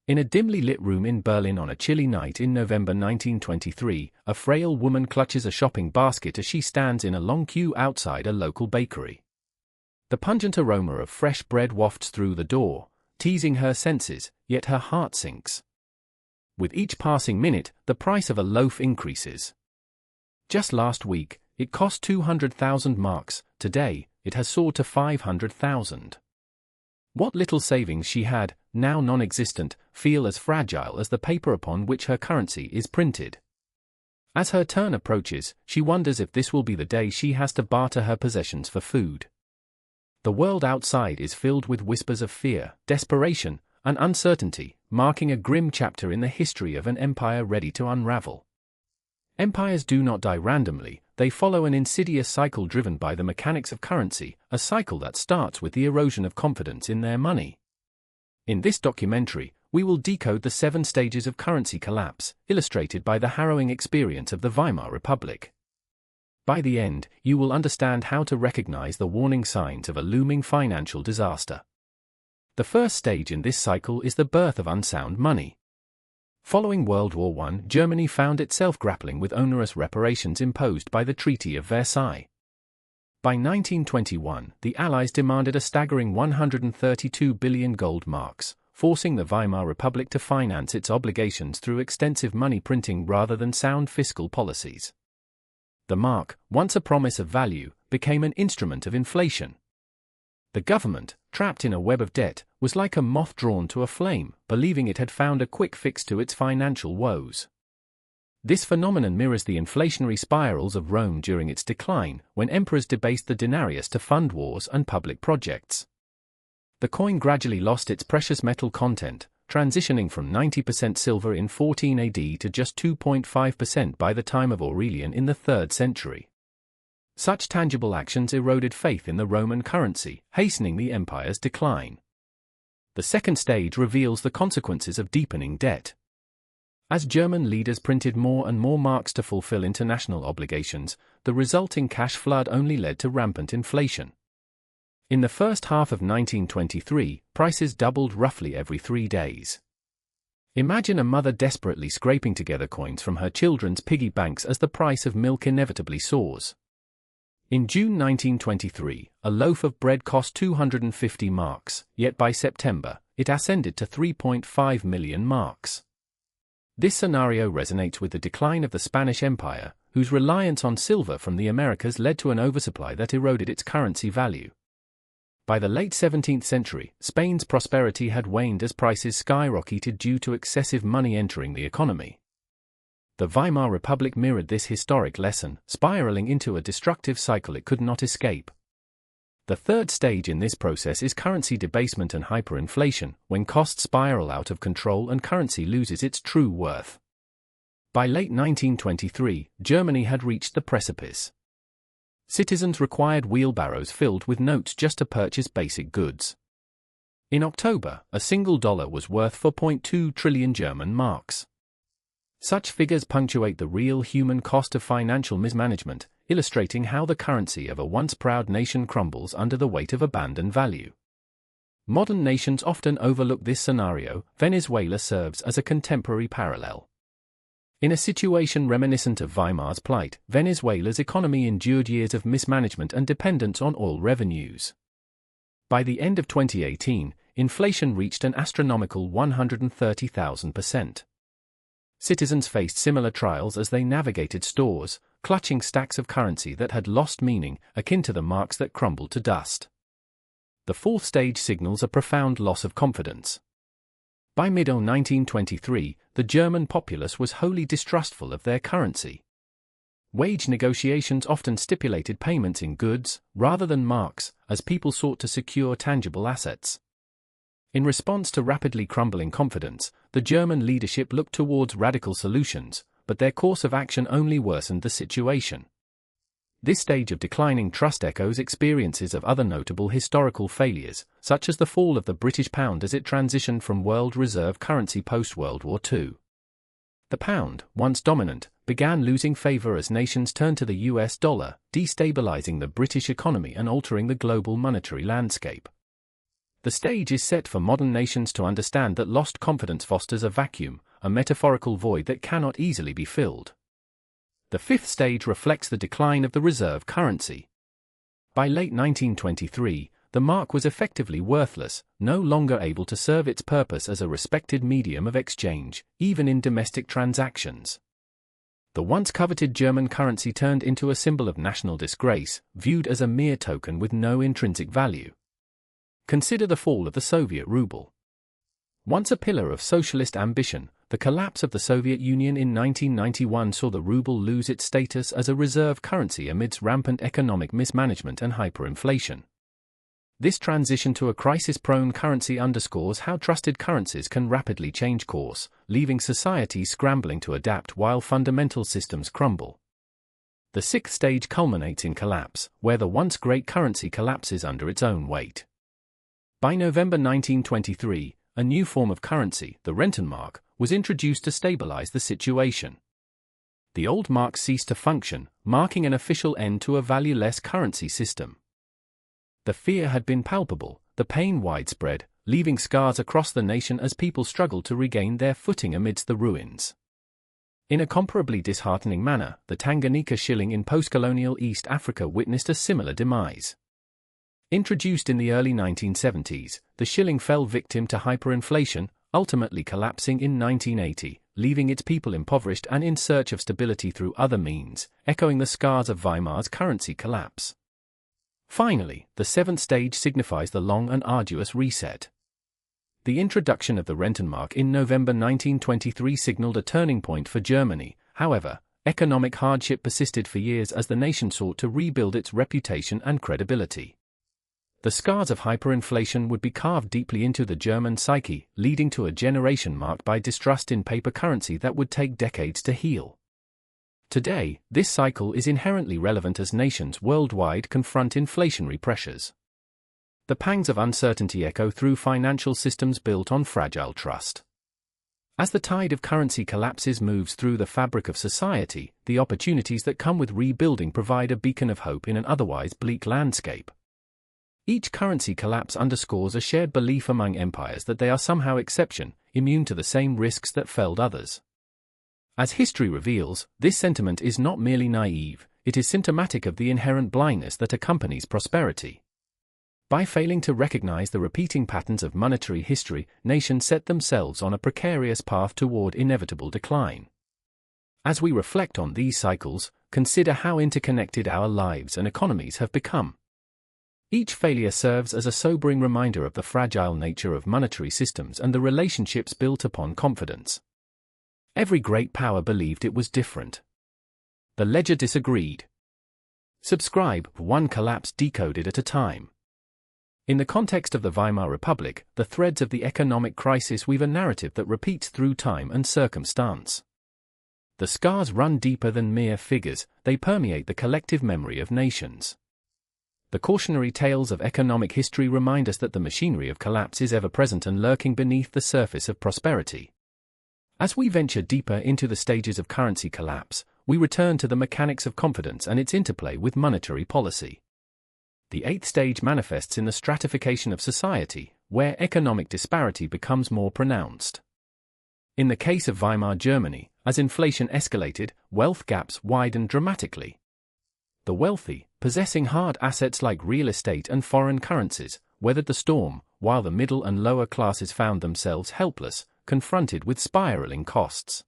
In a dimly lit room in Berlin on a chilly night in November 1923, a frail woman clutches a shopping basket as she stands in a long queue outside a local bakery. The pungent aroma of fresh bread wafts through the door, teasing her senses, yet her heart sinks. With each passing minute, the price of a loaf increases. Just last week, it cost 200,000 marks. Today, it has soared to 500,000. What little savings she had, now non-existent, feel as fragile as the paper upon which her currency is printed. As her turn approaches, she wonders if this will be the day she has to barter her possessions for food. The world outside is filled with whispers of fear, desperation, and uncertainty, marking a grim chapter in the history of an empire ready to unravel. Empires do not die randomly, they follow an insidious cycle driven by the mechanics of currency, a cycle that starts with the erosion of confidence in their money. In this documentary, we will decode the 7 stages of currency collapse, illustrated by the harrowing experience of the Weimar Republic. By the end, you will understand how to recognize the warning signs of a looming financial disaster. The first stage in this cycle is the birth of unsound money. Following World War I, Germany found itself grappling with onerous reparations imposed by the Treaty of Versailles. By 1921, the Allies demanded a staggering 132 billion gold marks, forcing the Weimar Republic to finance its obligations through extensive money printing rather than sound fiscal policies. The mark, once a promise of value, became an instrument of inflation. The government, trapped in a web of debt, was like a moth drawn to a flame, believing it had found a quick fix to its financial woes. This phenomenon mirrors the inflationary spirals of Rome during its decline, when emperors debased the denarius to fund wars and public projects. The coin gradually lost its precious metal content, transitioning from 90% silver in 14 AD to just 2.5% by the time of Aurelian in the 3rd century. Such tangible actions eroded faith in the Roman currency, hastening the empire's decline. The second stage reveals the consequences of deepening debt. As German leaders printed more and more marks to fulfill international obligations, the resulting cash flood only led to rampant inflation. In the first half of 1923, prices doubled roughly every 3 days. Imagine a mother desperately scraping together coins from her children's piggy banks as the price of milk inevitably soars. In June 1923, a loaf of bread cost 250 marks, yet by September, it ascended to 3.5 million marks. This scenario resonates with the decline of the Spanish Empire, whose reliance on silver from the Americas led to an oversupply that eroded its currency value. By the late 17th century, Spain's prosperity had waned as prices skyrocketed due to excessive money entering the economy. The Weimar Republic mirrored this historic lesson, spiraling into a destructive cycle it could not escape. The third stage in this process is currency debasement and hyperinflation, when costs spiral out of control and currency loses its true worth. By late 1923, Germany had reached the precipice. Citizens required wheelbarrows filled with notes just to purchase basic goods. In October, a single dollar was worth 4.2 trillion German marks. Such figures punctuate the real human cost of financial mismanagement, illustrating how the currency of a once proud nation crumbles under the weight of abandoned value. Modern nations often overlook this scenario. Venezuela serves as a contemporary parallel. In a situation reminiscent of Weimar's plight, Venezuela's economy endured years of mismanagement and dependence on oil revenues. By the end of 2018, inflation reached an astronomical 130,000%. Citizens faced similar trials as they navigated stores, clutching stacks of currency that had lost meaning, akin to the marks that crumbled to dust. The fourth stage signals a profound loss of confidence. By mid-1923, the German populace was wholly distrustful of their currency. Wage negotiations often stipulated payments in goods, rather than marks, as people sought to secure tangible assets. In response to rapidly crumbling confidence, the German leadership looked towards radical solutions, but their course of action only worsened the situation. This stage of declining trust echoes experiences of other notable historical failures, such as the fall of the British pound as it transitioned from world reserve currency post-World War II. The pound, once dominant, began losing favor as nations turned to the US dollar, destabilizing the British economy and altering the global monetary landscape. The stage is set for modern nations to understand that lost confidence fosters a vacuum, a metaphorical void that cannot easily be filled. The fifth stage reflects the decline of the reserve currency. By late 1923, the mark was effectively worthless, no longer able to serve its purpose as a respected medium of exchange, even in domestic transactions. The once coveted German currency turned into a symbol of national disgrace, viewed as a mere token with no intrinsic value. Consider the fall of the Soviet ruble. Once a pillar of socialist ambition, the collapse of the Soviet Union in 1991 saw the ruble lose its status as a reserve currency amidst rampant economic mismanagement and hyperinflation. This transition to a crisis-prone currency underscores how trusted currencies can rapidly change course, leaving societies scrambling to adapt while fundamental systems crumble. The sixth stage culminates in collapse, where the once great currency collapses under its own weight. By November 1923, a new form of currency, the Rentenmark, was introduced to stabilize the situation. The old mark ceased to function, marking an official end to a valueless currency system. The fear had been palpable, the pain widespread, leaving scars across the nation as people struggled to regain their footing amidst the ruins. In a comparably disheartening manner, the Tanganyika shilling in post-colonial East Africa witnessed a similar demise. Introduced in the early 1970s, the shilling fell victim to hyperinflation, ultimately collapsing in 1980, leaving its people impoverished and in search of stability through other means, echoing the scars of Weimar's currency collapse. Finally, the seventh stage signifies the long and arduous reset. The introduction of the Rentenmark in November 1923 signaled a turning point for Germany. However, economic hardship persisted for years as the nation sought to rebuild its reputation and credibility. The scars of hyperinflation would be carved deeply into the German psyche, leading to a generation marked by distrust in paper currency that would take decades to heal. Today, this cycle is inherently relevant as nations worldwide confront inflationary pressures. The pangs of uncertainty echo through financial systems built on fragile trust. As the tide of currency collapses moves through the fabric of society, the opportunities that come with rebuilding provide a beacon of hope in an otherwise bleak landscape. Each currency collapse underscores a shared belief among empires that they are somehow exception, immune to the same risks that felled others. As history reveals, this sentiment is not merely naive, it is symptomatic of the inherent blindness that accompanies prosperity. By failing to recognize the repeating patterns of monetary history, nations set themselves on a precarious path toward inevitable decline. As we reflect on these cycles, consider how interconnected our lives and economies have become. Each failure serves as a sobering reminder of the fragile nature of monetary systems and the relationships built upon confidence. Every great power believed it was different. The ledger disagreed. Subscribe, one collapse decoded at a time. In the context of the Weimar Republic, the threads of the economic crisis weave a narrative that repeats through time and circumstance. The scars run deeper than mere figures, they permeate the collective memory of nations. The cautionary tales of economic history remind us that the machinery of collapse is ever present and lurking beneath the surface of prosperity. As we venture deeper into the stages of currency collapse, we return to the mechanics of confidence and its interplay with monetary policy. The eighth stage manifests in the stratification of society, where economic disparity becomes more pronounced. In the case of Weimar Germany, as inflation escalated, wealth gaps widened dramatically. The wealthy, possessing hard assets like real estate and foreign currencies, weathered the storm, while the middle and lower classes found themselves helpless, confronted with spiraling costs.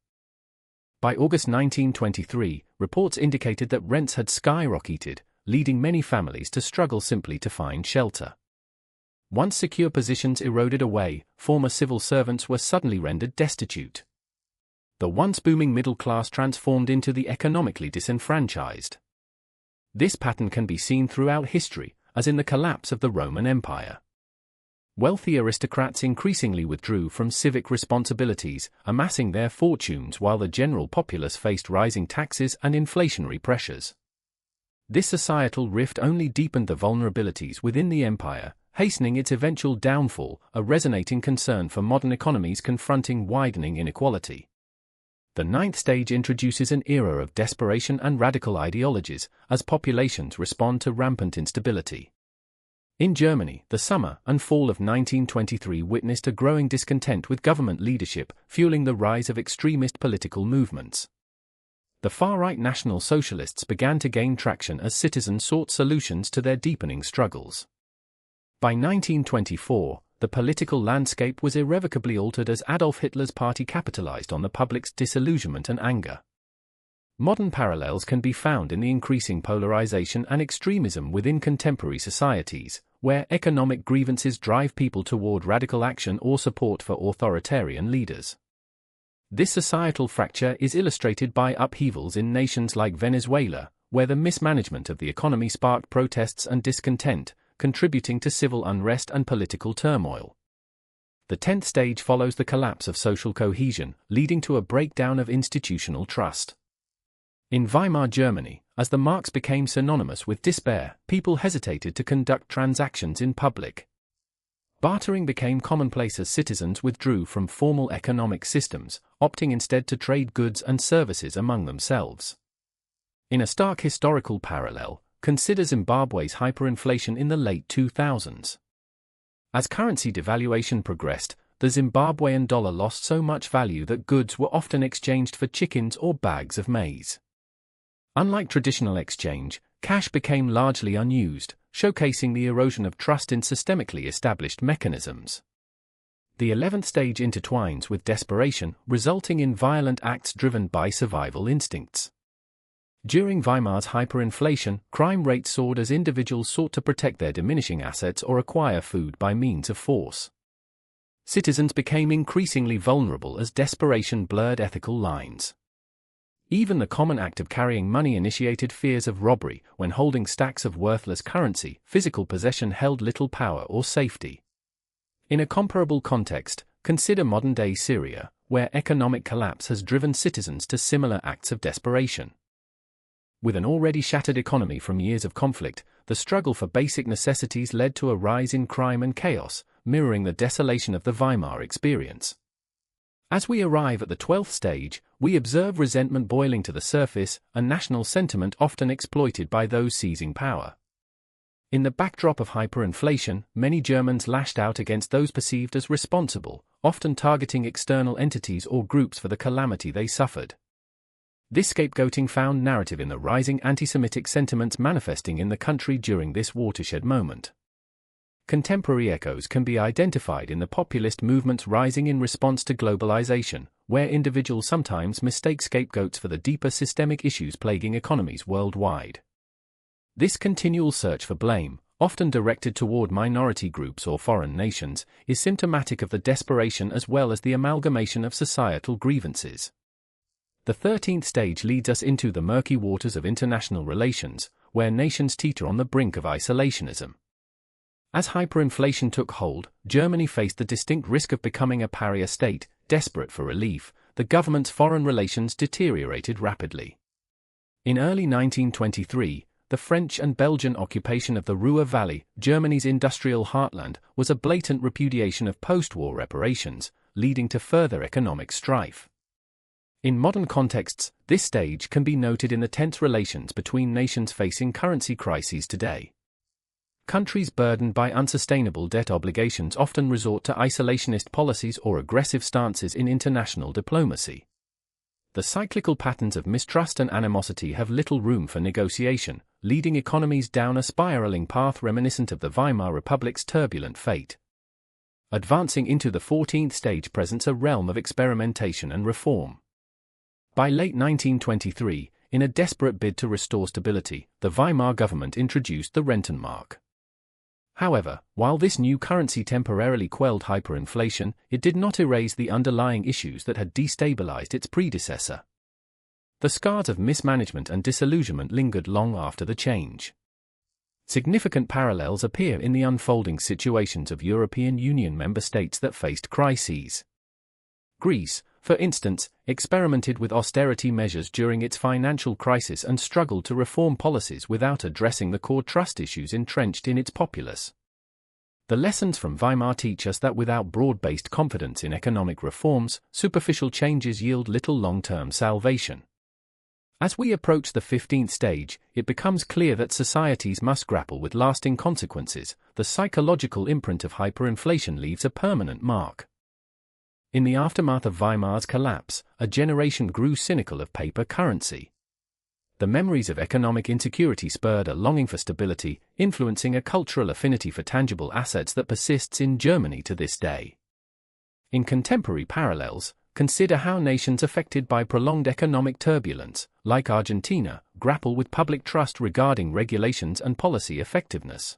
By August 1923, reports indicated that rents had skyrocketed, leading many families to struggle simply to find shelter. Once secure positions eroded away, former civil servants were suddenly rendered destitute. The once booming middle class transformed into the economically disenfranchised. This pattern can be seen throughout history, as in the collapse of the Roman Empire. Wealthy aristocrats increasingly withdrew from civic responsibilities, amassing their fortunes while the general populace faced rising taxes and inflationary pressures. This societal rift only deepened the vulnerabilities within the empire, hastening its eventual downfall, a resonating concern for modern economies confronting widening inequality. The ninth stage introduces an era of desperation and radical ideologies, as populations respond to rampant instability. In Germany, the summer and fall of 1923 witnessed a growing discontent with government leadership, fueling the rise of extremist political movements. The far-right National Socialists began to gain traction as citizens sought solutions to their deepening struggles. By 1924, the political landscape was irrevocably altered as Adolf Hitler's party capitalized on the public's disillusionment and anger. Modern parallels can be found in the increasing polarization and extremism within contemporary societies, where economic grievances drive people toward radical action or support for authoritarian leaders. This societal fracture is illustrated by upheavals in nations like Venezuela, where the mismanagement of the economy sparked protests and discontent, contributing to civil unrest and political turmoil. The 10th stage follows the collapse of social cohesion, leading to a breakdown of institutional trust. In Weimar Germany, as the marks became synonymous with despair, people hesitated to conduct transactions in public. Bartering became commonplace as citizens withdrew from formal economic systems, opting instead to trade goods and services among themselves. In a stark historical parallel, consider Zimbabwe's hyperinflation in the late 2000s. As currency devaluation progressed, the Zimbabwean dollar lost so much value that goods were often exchanged for chickens or bags of maize. Unlike traditional exchange, cash became largely unused, showcasing the erosion of trust in systemically established mechanisms. The 11th stage intertwines with desperation, resulting in violent acts driven by survival instincts. During Weimar's hyperinflation, crime rates soared as individuals sought to protect their diminishing assets or acquire food by means of force. Citizens became increasingly vulnerable as desperation blurred ethical lines. Even the common act of carrying money initiated fears of robbery. When holding stacks of worthless currency, physical possession held little power or safety. In a comparable context, consider modern-day Syria, where economic collapse has driven citizens to similar acts of desperation. With an already shattered economy from years of conflict, the struggle for basic necessities led to a rise in crime and chaos, mirroring the desolation of the Weimar experience. As we arrive at the 12th stage, we observe resentment boiling to the surface, a national sentiment often exploited by those seizing power. In the backdrop of hyperinflation, many Germans lashed out against those perceived as responsible, often targeting external entities or groups for the calamity they suffered. This scapegoating found narrative in the rising anti-Semitic sentiments manifesting in the country during this watershed moment. Contemporary echoes can be identified in the populist movements rising in response to globalization, where individuals sometimes mistake scapegoats for the deeper systemic issues plaguing economies worldwide. This continual search for blame, often directed toward minority groups or foreign nations, is symptomatic of the desperation as well as the amalgamation of societal grievances. The 13th stage leads us into the murky waters of international relations, where nations teeter on the brink of isolationism. As hyperinflation took hold, Germany faced the distinct risk of becoming a pariah state. Desperate for relief, the government's foreign relations deteriorated rapidly. In early 1923, the French and Belgian occupation of the Ruhr Valley, Germany's industrial heartland, was a blatant repudiation of post-war reparations, leading to further economic strife. In modern contexts, this stage can be noted in the tense relations between nations facing currency crises today. Countries burdened by unsustainable debt obligations often resort to isolationist policies or aggressive stances in international diplomacy. The cyclical patterns of mistrust and animosity have little room for negotiation, leading economies down a spiraling path reminiscent of the Weimar Republic's turbulent fate. Advancing into the 14th stage presents a realm of experimentation and reform. By late 1923, in a desperate bid to restore stability, the Weimar government introduced the Rentenmark. However, while this new currency temporarily quelled hyperinflation, it did not erase the underlying issues that had destabilized its predecessor. The scars of mismanagement and disillusionment lingered long after the change. Significant parallels appear in the unfolding situations of European Union member states that faced crises. Greece, for instance, experimented with austerity measures during its financial crisis and struggled to reform policies without addressing the core trust issues entrenched in its populace. The lessons from Weimar teach us that without broad-based confidence in economic reforms, superficial changes yield little long-term salvation. As we approach the 15th stage, it becomes clear that societies must grapple with lasting consequences. The psychological imprint of hyperinflation leaves a permanent mark. In the aftermath of Weimar's collapse, a generation grew cynical of paper currency. The memories of economic insecurity spurred a longing for stability, influencing a cultural affinity for tangible assets that persists in Germany to this day. In contemporary parallels, consider how nations affected by prolonged economic turbulence, like Argentina, grapple with public trust regarding regulations and policy effectiveness.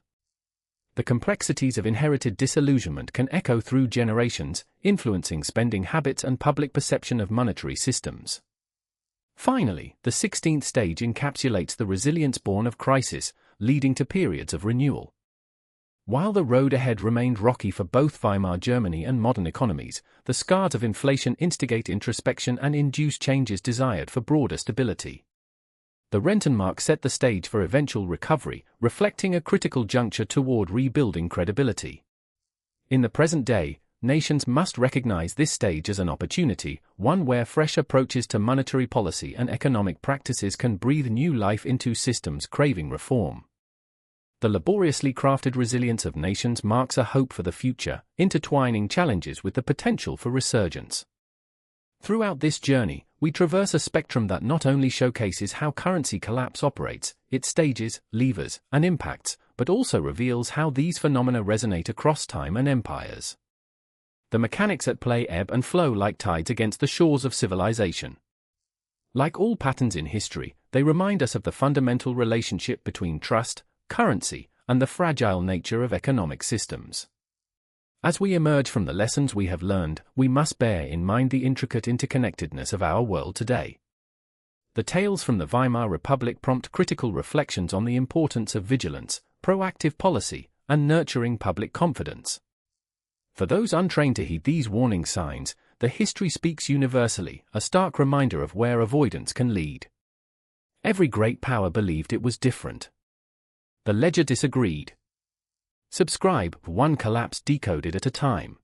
The complexities of inherited disillusionment can echo through generations, influencing spending habits and public perception of monetary systems. Finally, the 16th stage encapsulates the resilience born of crisis, leading to periods of renewal. While the road ahead remained rocky for both Weimar Germany and modern economies, the scars of inflation instigate introspection and induce changes desired for broader stability. The Rentenmark set the stage for eventual recovery, reflecting a critical juncture toward rebuilding credibility. In the present day, nations must recognize this stage as an opportunity, one where fresh approaches to monetary policy and economic practices can breathe new life into systems craving reform. The laboriously crafted resilience of nations marks a hope for the future, intertwining challenges with the potential for resurgence. Throughout this journey, we traverse a spectrum that not only showcases how currency collapse operates, its stages, levers, and impacts, but also reveals how these phenomena resonate across time and empires. The mechanics at play ebb and flow like tides against the shores of civilization. Like all patterns in history, they remind us of the fundamental relationship between trust, currency, and the fragile nature of economic systems. As we emerge from the lessons we have learned, we must bear in mind the intricate interconnectedness of our world today. The tales from the Weimar Republic prompt critical reflections on the importance of vigilance, proactive policy, and nurturing public confidence. For those untrained to heed these warning signs, the history speaks universally, a stark reminder of where avoidance can lead. Every great power believed it was different. The ledger disagreed. Subscribe, one collapse decoded at a time.